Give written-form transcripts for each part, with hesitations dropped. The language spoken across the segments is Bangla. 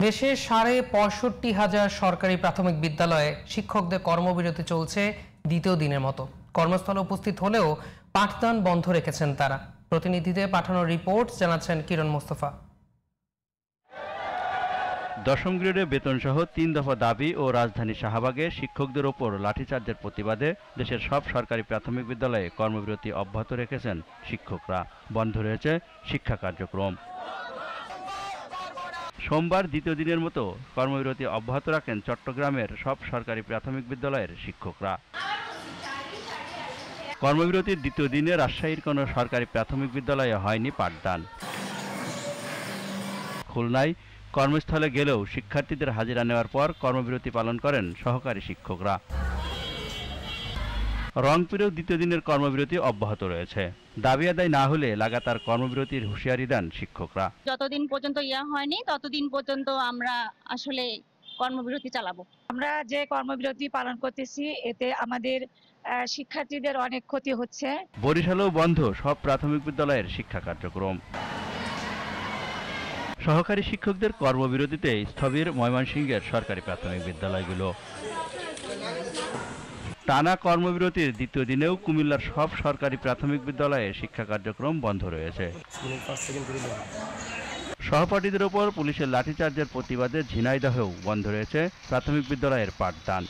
দেশে ৬৫,০০০ সরকারি প্রাথমিক বিদ্যালয়ে শিক্ষকদের কর্মবিরতি চলছে দ্বিতীয় দিনের মতো। কর্মস্থলে উপস্থিত হলেও পাঠদান বন্ধ রেখেছেন তারা। প্রতিনিধিদের পাঠানো রিপোর্ট জানাচ্ছেন কিরণ মোস্তফা। দশম গ্রেডে বেতনসহ ৩ দফা দাবি ও রাজধানী শাহবাগে শিক্ষকদের ওপর লাঠিচার্জের প্রতিবাদে দেশের সব সরকারি প্রাথমিক বিদ্যালয়ে কর্মবিরতি অব্যাহত রেখেছেন শিক্ষকরা। বন্ধ রয়েছে শিক্ষা কার্যক্রম। সোমবার দ্বিতীয় দিনের মতো কর্মবিরতি অব্যাহত রাখেন চট্টগ্রামের সব সরকারি প্রাথমিক বিদ্যালয়ের শিক্ষকরা। কর্মবিরতির দ্বিতীয় দিনে রাজশাহীর কোনো সরকারি প্রাথমিক বিদ্যালয়ে হয়নি পাঠদান। খুলনায় কর্মস্থলে গেলেও শিক্ষার্থীদের হাজিরা নেওয়ার পর কর্মবিরতি পালন করেন সহকারী শিক্ষকরা। রংপুরেও দ্বিতীয় দিনের কর্মবিরতি অব্যাহত রয়েছে। দাবি আদায় না হলে লাগাতার কর্মবিরতির হুঁশিয়ারি দেন শিক্ষকরা। যতদিন পর্যন্ত হয়নি ততদিন পর্যন্ত আমরা আসলে কর্মবিরতি চালাবো। আমরা যে কর্মবিরতি পালন করতেছি এতে আমাদের শিক্ষার্থীদের অনেক ক্ষতি হচ্ছে। বরিশালেও বন্ধ সব প্রাথমিক বিদ্যালয়ের শিক্ষা কার্যক্রম। সহকারী শিক্ষকদের কর্মবিরতিতে স্থবির ময়মনসিংহের সরকারি প্রাথমিক বিদ্যালয়গুলো। টানা কর্মবিরতির দ্বিতীয় দিনেও কুমিল্লার সব সরকারি প্রাথমিক বিদ্যালয়ে শিক্ষা কার্যক্রম বন্ধ রয়েছে। সহপাঠীদের ওপর পুলিশের লাঠিচার্জের প্রতিবাদে ঝিনাইদহেও বন্ধ রয়েছে প্রাথমিক বিদ্যালয়ের পাঠদান।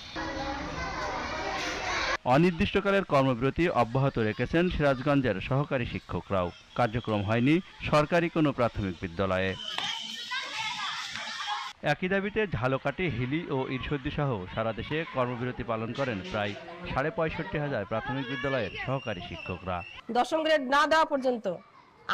অনির্দিষ্টকালের কর্মবিরতি অব্যাহত রেখেছেন সিরাজগঞ্জের সহকারী শিক্ষকরাও। কার্যক্রম হয়নি সরকারি কোনো প্রাথমিক বিদ্যালয়ে। একই দাবিতে ঝালকাঠি, হিলি ও ঈশ্বরদী সহ সারা দেশে কর্মবিরতি পালন করেন প্রায় ৬৫,০০০ প্রাথমিক বিদ্যালয়ের সহকারী শিক্ষকরা। দশম গ্রেড না দেওয়া পর্যন্ত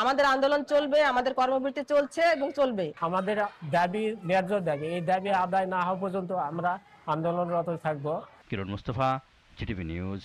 আমাদের আন্দোলন চলবে, আমাদের কর্মবিরতি চলছে এবং চলবে। আমাদের দাবি ন্যায্য দাবি, এই দাবি আদায় না হওয়া পর্যন্ত আমরা আন্দোলনরত থাকব। কিরণ মোস্তফা, জিটিভি নিউজ।